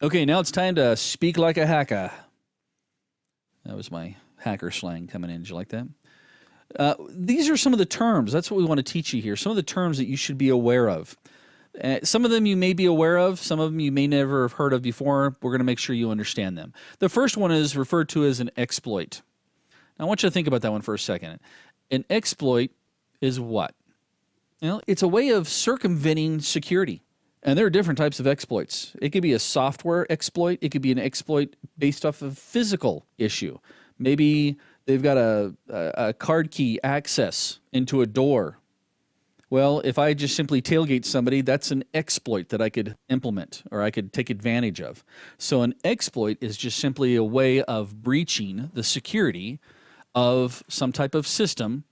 Okay, now it's time to speak like a hacker. That was my hacker slang coming in. Did you like that? These are some of the terms. That's what we want to teach you here. Some of the terms that you should be aware of. Some of them you may be aware of. Some of them you may never have heard of before. We're going to make sure you understand them. The first one is referred to as an exploit. Now, I want you to think about that one for a second. An exploit is what? It's a way of circumventing security. And there are different types of exploits. It could be a software exploit. It could be an exploit based off of physical issue. Maybe they've got a card key access into a door. Well, if I just simply tailgate somebody, that's an exploit that I could implement or I could take advantage of. So an exploit is just simply a way of breaching the security of some type of system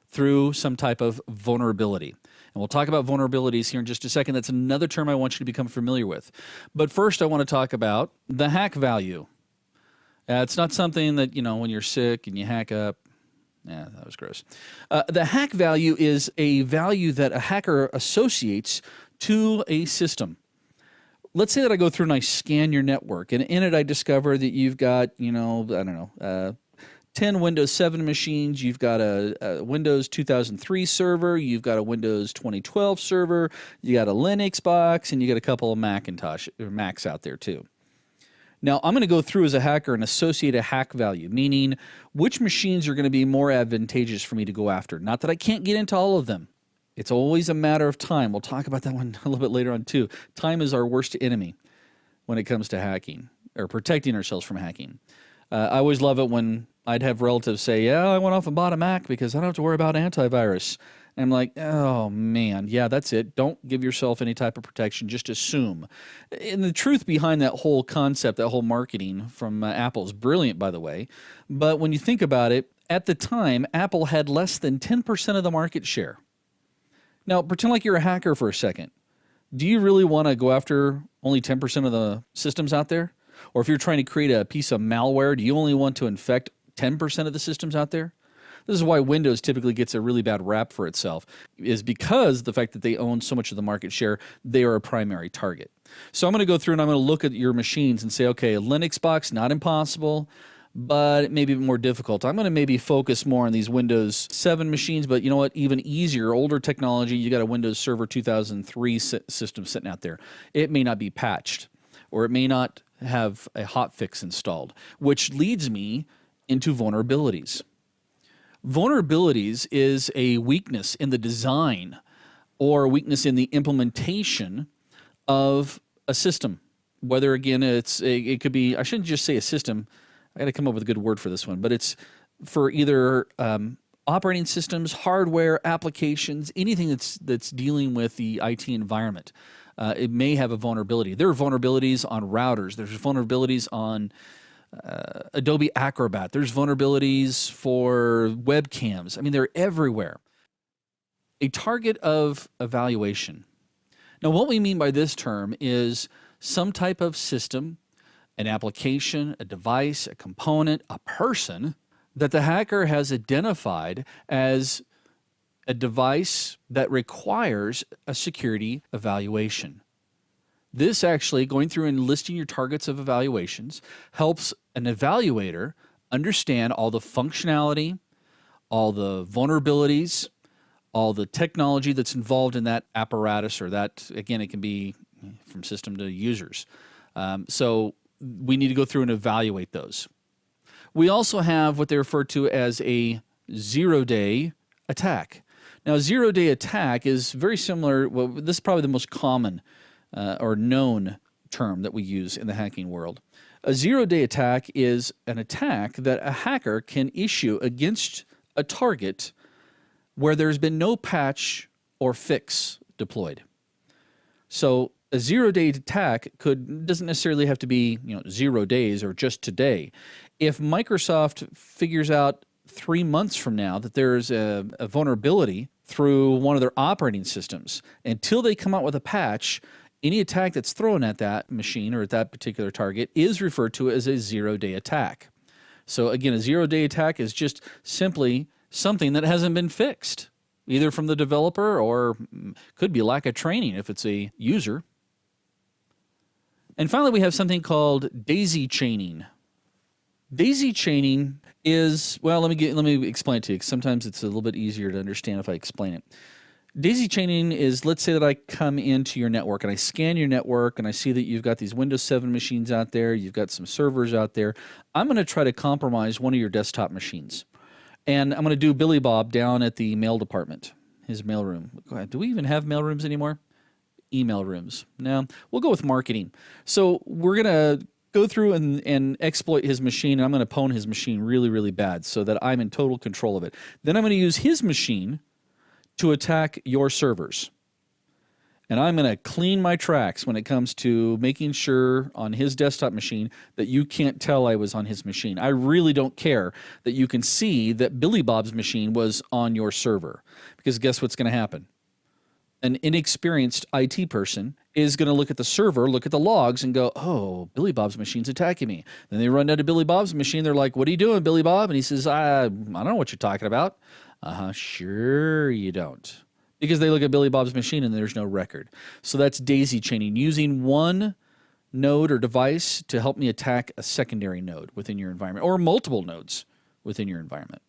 through some type of vulnerability. And we'll talk about vulnerabilities here in just a second. That's another term I want you to become familiar with. But first, I want to talk about the hack value. It's not something that, when you're sick and you hack up. Yeah, that was gross. The hack value is a value that a hacker associates to a system. Let's say that I go through and I scan your network, and in it I discover that you've got, 10 Windows 7 machines, you've got a Windows 2003 server, you've got a Windows 2012 server, you got a Linux box, and you got a couple of Macs out there too. Now, I'm going to go through as a hacker and associate a hack value, meaning which machines are going to be more advantageous for me to go after. Not that I can't get into all of them. It's always a matter of time. We'll talk about that one a little bit later on too. Time is our worst enemy when it comes to hacking or protecting ourselves from hacking. I always love it when I'd have relatives say, yeah, I went off and bought a Mac because I don't have to worry about antivirus. And I'm like, oh, man, yeah, that's it. Don't give yourself any type of protection. Just assume. And the truth behind that whole concept, that whole marketing from Apple is brilliant, by the way. But when you think about it, at the time, Apple had less than 10% of the market share. Now, pretend like you're a hacker for a second. Do you really want to go after only 10% of the systems out there? Or if you're trying to create a piece of malware, do you only want to infect 10% of the systems out there? This is why Windows typically gets a really bad rap for itself, is because the fact that they own so much of the market share, they are a primary target. So I'm going to go through and I'm going to look at your machines and say, okay, a Linux box, not impossible, but it may be more difficult. I'm going to maybe focus more on these Windows 7 machines, but you know what? Even easier, older technology, you got a Windows Server 2003 system sitting out there. It may not be patched, or it may not have a hotfix installed, which leads me into vulnerabilities. Vulnerabilities is a weakness in the design or a weakness in the implementation of a system. Whether, again, it could be, I shouldn't just say a system, I got to come up with a good word for this one, but it's for either operating systems, hardware, applications, anything that's dealing with the IT environment. It may have a vulnerability. There are vulnerabilities on routers. There's vulnerabilities on Adobe Acrobat. There's vulnerabilities for webcams. I mean, they're everywhere. A target of evaluation. Now, what we mean by this term is some type of system, an application, a device, a component, a person that the hacker has identified as a device that requires a security evaluation. This actually, going through and listing your targets of evaluations, helps an evaluator understand all the functionality, all the vulnerabilities, all the technology that's involved in that apparatus, or that, again, it can be from system to users. So we need to go through and evaluate those. We also have what they refer to as a zero-day attack. Now, a zero-day attack is very similar. Well, this is probably the most common or known term that we use in the hacking world. A zero-day attack is an attack that a hacker can issue against a target where there's been no patch or fix deployed. So a zero-day attack doesn't necessarily have to be 0 days or just today. If Microsoft figures out 3 months from now that there's a vulnerability through one of their operating systems, until they come out with a patch, any attack that's thrown at that machine or at that particular target is referred to as a zero-day attack. So again, a zero-day attack is just simply something that hasn't been fixed, either from the developer or could be lack of training if it's a user. And finally, we have something called daisy chaining. Daisy chaining is, well, let me explain it to you, 'cause sometimes it's a little bit easier to understand if I explain it. Daisy chaining is, let's say that I come into your network and I scan your network and I see that you've got these Windows 7 machines out there, you've got some servers out there. I'm going to try to compromise one of your desktop machines. And I'm going to do Billy Bob down at the mail department, his mailroom. Do we even have mailrooms anymore? Email rooms. No, we'll go with marketing. So we're going to go through and exploit his machine. And I'm going to pwn his machine really, really bad so that I'm in total control of it. Then I'm going to use his machine to attack your servers. And I'm going to clean my tracks when it comes to making sure on his desktop machine that you can't tell I was on his machine. I really don't care that you can see that Billy Bob's machine was on your server. Because guess what's going to happen? An inexperienced IT person is going to look at the server, look at the logs, and go, oh, Billy Bob's machine's attacking me. Then they run down to Billy Bob's machine. They're like, what are you doing, Billy Bob? And he says, I don't know what you're talking about. Sure you don't. Because they look at Billy Bob's machine and there's no record. So that's daisy chaining, using one node or device to help me attack a secondary node within your environment, or multiple nodes within your environment.